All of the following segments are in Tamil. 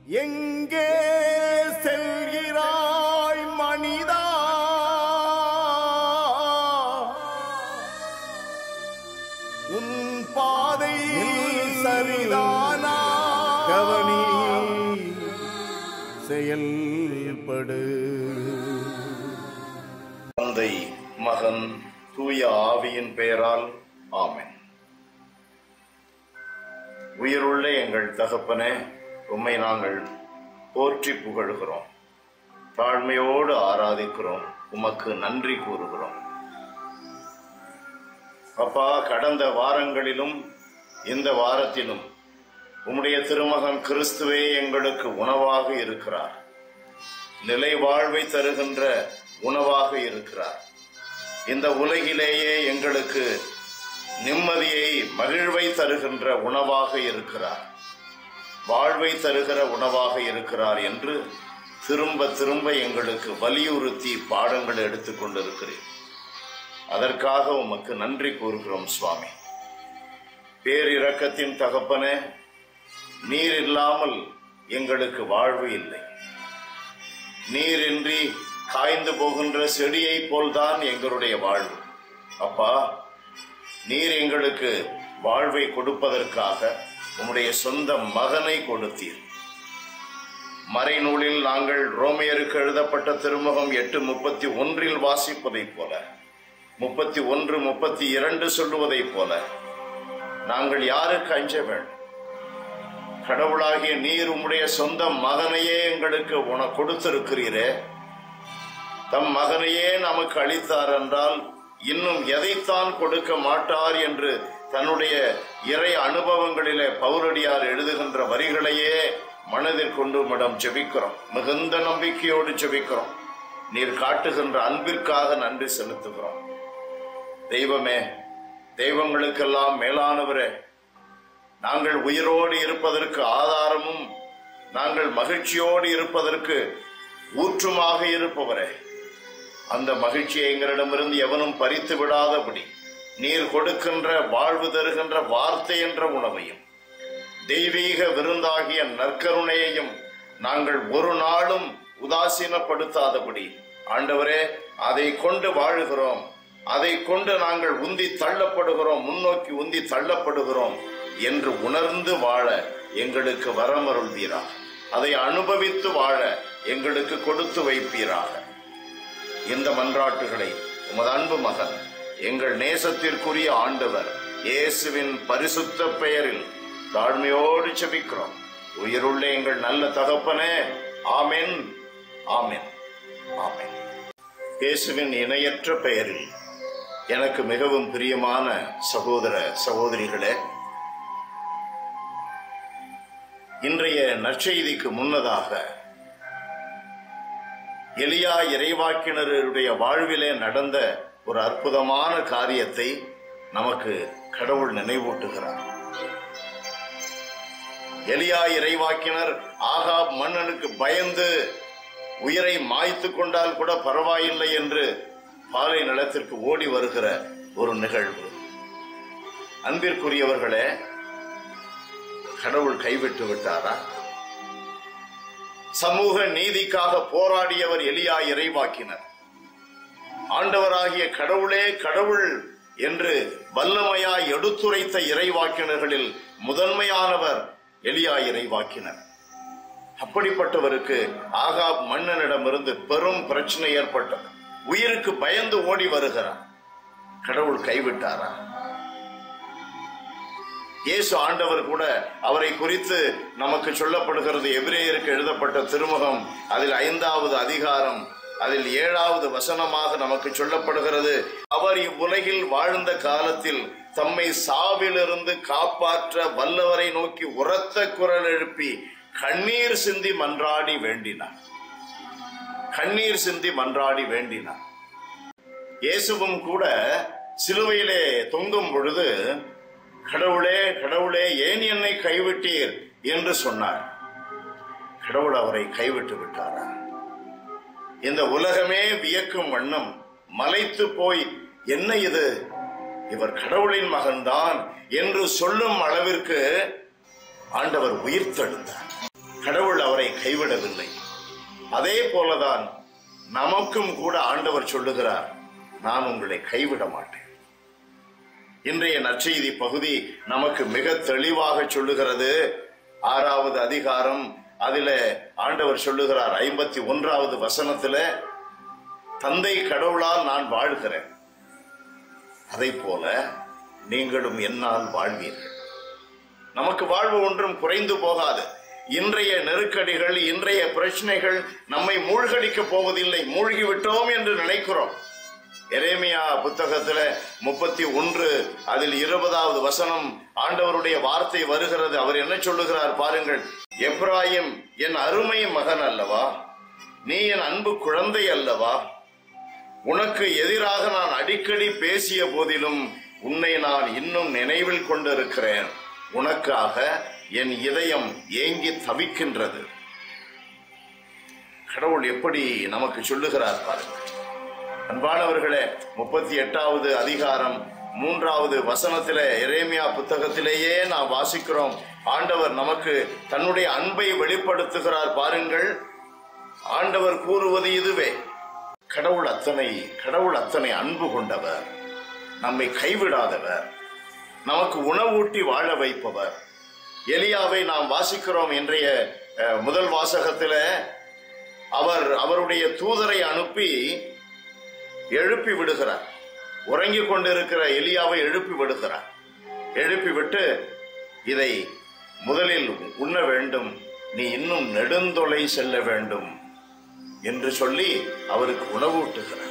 எங்கே செல்கிறாய் மனிதா? உன் பாதை சரிதானா? கவனி, செயல்படு. தந்தை, மகன், தூய ஆவியின் பெயரால் ஆமென். உயிருள்ள எங்கள் தகப்பனே, உம்மை நாங்கள் போற்றி புகழ்கிறோம், தாழ்மையோடு ஆராதிக்கிறோம், உமக்கு நன்றி கூறுகிறோம். அப்பா, கடந்த வாரங்களிலும் இந்த வாரத்திலும் உம்முடைய திருமகன் கிறிஸ்துவே எங்களுக்கு உணவாக இருக்கிறார், நிலை வாழ்வை தருகின்ற உணவாக இருக்கிறார். இந்த உலகிலேயே எங்களுக்கு நிம்மதியை, மகிழ்வை தருகின்ற உணவாக இருக்கிறார், வாழ்வை தருகிற உணவாக இருக்கிறார் என்று திரும்ப திரும்ப எங்களுக்கு வலியுறுத்தி பாடங்கள் எடுத்துக் கொண்டிருக்கிறேன். அதற்காக உமக்கு நன்றி கூறுகிறோம் சுவாமி. பேரிரக்கத்தின் தகப்பனே, நீர் இல்லாமல் எங்களுக்கு வாழ்வு இல்லை. நீரின்றி காய்ந்து போகின்ற செடியை போல்தான் எங்களுடைய வாழ்வு. அப்பா, நீர் எங்களுக்கு வாழ்வை கொடுப்பதற்காக உம்முடைய சொந்த மகனை கொடுத்தீர். மறைநூலில் நாங்கள் ரோமையருக்கு எழுதப்பட்ட திருமுகம் 8:31 வாசிப்பதைப் போல, 31, 32 சொல்லுவதைப் போல நாங்கள் யாருக்கு அஞ்ச வேண்டும்? கடவுளாகிய நீர் உம்முடைய சொந்த மகனையே எங்களுக்கு கொடுத்திருக்கிறீரே. தம் மகனையே நமக்கு அளித்தார் என்றால் இன்னும் எதைத்தான் கொடுக்க மாட்டார் என்று தன்னுடைய இறை அனுபவங்களிலே பவுலடியார் எழுதுகின்ற வரிகளையே மனதில் கொண்டு உம்மிடம் ஜெபிக்கிறோம். மிகுந்த நம்பிக்கையோடு ஜெபிக்கிறோம். நீர் காட்டுகின்ற அன்பிற்காக நன்றி செலுத்துகிறோம். தெய்வமே, தெய்வங்களுக்கெல்லாம் மேலானவரே, நாங்கள் உயிரோடு இருப்பதற்கு ஆதாரமும், நாங்கள் மகிழ்ச்சியோடு இருப்பதற்கு ஊற்றுமாக இருப்பவரே, அந்த மகிழ்ச்சியை எங்களிடமிருந்து எவனும் பறித்து விடாதபடி நீர் கொடுக்கின்ற வாழ்வு தருகின்ற வார்த்தை என்ற உணவையும், தெய்வீக விருந்தாகிய நற்கருணையையும் நாங்கள் ஒரு நாளும் உதாசீனப்படுத்தாதபடி ஆண்டவரே, அதை கொண்டு வாழுகிறோம், அதை கொண்டு நாங்கள் உந்தி தள்ளப்படுகிறோம், முன்னோக்கி உந்தி தள்ளப்படுகிறோம் என்று உணர்ந்து வாழ எங்களுக்கு வரமருள்வீராக. அதை அனுபவித்து வாழ எங்களுக்கு கொடுத்து வைப்பீராக. இந்த மன்றாட்டுகளை உமது அன்பு மகன், எங்கள் நேசத்திற்குரிய ஆண்டவர் இயேசுவின் பரிசுத்த பெயரில் தாழ்மையோடு ஜெபிக்கிறோம். உயிருள்ள எங்கள் நல்ல தகப்பனே, ஆமென், ஆமென், ஆமென். இயேசுவின் இணையற்ற பெயரில் எனக்கு மிகவும் பிரியமான சகோதர சகோதரிகளே, இன்றைய நற்செய்திக்கு முன்னதாக எலியா இறைவாக்கினருடைய வாழ்விலே நடந்த ஒரு அற்புதமான காரியத்தை நமக்கு கடவுள் நினைவூட்டுகிறார். எலியா இறைவாக்கினர் ஆகாப் மன்னனுக்கு பயந்து உயிரை மாய்த்து கொண்டால் கூட பரவாயில்லை என்று பாலை நிலத்திற்கு ஓடி வருகிற ஒரு நிகழ்வு. அன்பிற்குரியவர்களே, கடவுள் கைவிட்டு விட்டாரா? சமூக நீதிக்காக போராடியவர் எலியா இறைவாக்கினர். ஆண்டவராகிய கடவுளே கடவுள் என்று வல்லமையாய் எடுத்துரைத்த இறைவாக்கினர்களில் முதன்மையானவர் எலியா இறைவாக்கினர். அப்படிப்பட்டவருக்கு ஆகாப் மன்னனிடமிருந்து பெரும் பிரச்சனை ஏற்பட்டது. உயிருக்கு பயந்து ஓடி வருகிறார். கடவுள் கைவிட்டாரா? இயேசு ஆண்டவர் கூட அவரை குறித்து நமக்கு சொல்லப்படுகிறது. எபிரேயருக்கு எழுதப்பட்ட திருமுகம் அதில் 5வது அதிகாரம் அதில் 7வது வசனமாக நமக்கு சொல்லப்படுகிறது. அவர் இவ்வுலகில் வாழ்ந்த காலத்தில் தம்மை சாவிலிருந்து காப்பாற்ற வல்லவரை நோக்கி உரத்த குரல் எழுப்பி கண்ணீர் சிந்தி மன்றாடி வேண்டினார். கண்ணீர் சிந்தி மன்றாடி வேண்டினார். இயேசுவும் கூட சிலுவையிலே தொங்கும் பொழுது, கடவுளே கடவுளே ஏன் என்னை கைவிட்டீர் என்று சொன்னார். கடவுள் அவரை கைவிட்டு விட்டாரா? இந்த உலகமே வியக்கும் வண்ணம் மலைத்து போய், என்ன இது, இவர் கடவுளின் மகன்தான் என்று சொல்லும் அளவிற்கு ஆண்டவர் உயிர்த்தெழுந்தார். கடவுள் அவரை கைவிடவில்லை. அதே போலதான் நமக்கும் கூட ஆண்டவர் சொல்லுகிறார், நான் உங்களை கைவிட மாட்டேன். இன்றைய நற்செய்தி பகுதி நமக்கு மிக தெளிவாக சொல்லுகிறது. 6வது அதிகாரம், அதில ஆண்டவர் சொல்லுகிறார் 51வது வசனத்துல, தந்தை கடவுளால் நான் வாழ்கிறேன், அதை போல நீங்களும் என்னால் வாழ்வீர்கள். நமக்கு வாழ்வு ஒன்றும் குறைந்து போகாது. இன்றைய நெருக்கடிகள், இன்றைய பிரச்சனைகள் நம்மை மூழ்கடிக்க போவதில்லை. மூழ்கிவிட்டோம் என்று நினைக்கிறோம். எரேமியா புத்தகத்துல 31 அதில் 20வது வசனம் ஆண்டவருடைய வார்த்தை வருகிறது. அவர் என்ன சொல்லுகிறார் பாருங்கள். எப்ராயிம் என் அருமை மகன் அல்லவா, நீ என் அன்பு குழந்தை அல்லவா, உனக்கு எதிராக நான் அடிக்கடி பேசிய போதிலும் உன்னை நான் இன்னும் நினைவில் கொண்டிருக்கிறேன், உனக்காக என் இதயம் ஏங்கி தவிக்கின்றது. கடவுள் எப்படி நமக்கு சொல்லுகிறார் பாருங்கள். அன்பானவர்களே, 38வது அதிகாரம் 3வது வசனத்தில எரேமியா புத்தகத்திலேயே நாம் வாசிக்கிறோம். ஆண்டவர் நமக்கு தன்னுடைய அன்பை வெளிப்படுத்துகிறார் பாருங்கள். ஆண்டவர் கூறுவது இதுவே, கடவுள் அத்தனை அன்பு கொண்டவர், நம்மை கைவிடாதவர், நமக்கு உணவூட்டி வாழ வைப்பவர். எலியாவை நாம் வாசிக்கிறோம். இன்றைய முதல் வாசகத்தில அவருடைய தூதரை அனுப்பி எழுப்பி விடுகிறார். உறங்கிக் கொண்டிருக்கிற எலியாவை எழுப்பி விடுகிறார். எழுப்பிவிட்டு, இதை முதலில் உண்ண வேண்டும், நீ இன்னும் நெடுந்தொலை செல்ல வேண்டும் என்று சொல்லி அவருக்கு உணவூட்டுகிறார்.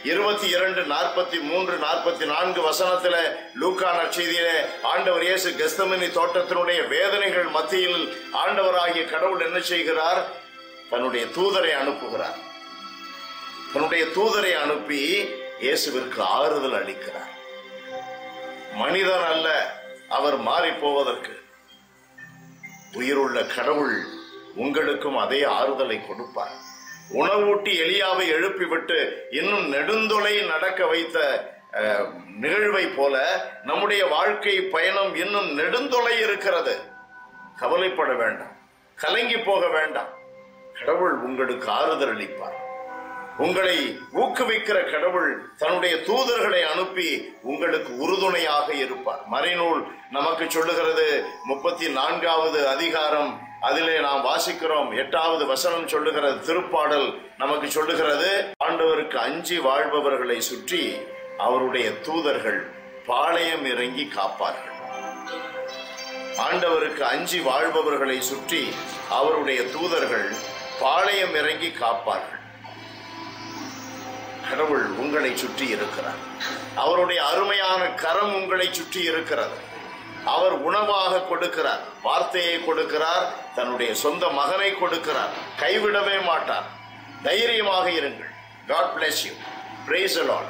22, 43, 44 வசனத்துல லூக்கா நற்செய்தியிலே ஆண்டவர் இயேசு கெத்செமனி தோட்டத்தினுடைய வேதனைகள் மத்தியில் ஆண்டவராகிய கடவுள் என்ன செய்கிறார்? தன்னுடைய தூதரை அனுப்புகிறார். தன்னுடைய தூதரை அனுப்பி இயேசுவிற்கு ஆறுதல் அளிக்கிறார். மனிதன் அல்ல அவர் மாறி போவதற்கு. உயிருள்ள கடவுள் உங்களுக்கும் அதே ஆறுதலை கொடுப்பார். உணவூட்டி எலியாவை எழுப்பிவிட்டு இன்னும் நெடுந்தொலை நடக்க வைத்த நிகழ்வை போல நம்முடைய வாழ்க்கை பயணம் இன்னும் நெடுந்தொலை இருக்கிறது. கவலைப்பட வேண்டாம், கலங்கி போக வேண்டாம். கடவுள் உங்களுக்கு ஆறுதல் அளிப்பார். உங்களை ஊக்குவிக்கிற கடவுள் தன்னுடைய தூதர்களை அனுப்பி உங்களுக்கு உறுதுணையாக இருப்பார். மறைநூல் நமக்கு சொல்லுகிறது. 34வது அதிகாரம் அதிலே நாம் வாசிக்கிறோம். 8வது வசனம் சொல்லுகிறது. திருப்பாடல் நமக்கு சொல்லுகிறது, ஆண்டவருக்கு அஞ்சி வாழ்பவர்களை சுற்றி அவருடைய தூதர்கள் பாளையம் இறங்கி காப்பார்கள். ஆண்டவருக்கு அஞ்சி வாழ்பவர்களை சுற்றி அவருடைய தூதர்கள் பாளையம் இறங்கி காப்பார்கள். கடவுள் உங்களை சுற்றி இருக்கிறார். அவருடைய அருமையான கரம் உங்களை சுற்றி இருக்கிறது. அவர் உணவாக கொடுக்கிறார், வார்த்தையை கொடுக்கிறார், தன்னுடைய சொந்த மகனை கொடுக்கிறார். கைவிடவே மாட்டார். தைரியமாக இருங்கள். God bless you. Praise the Lord.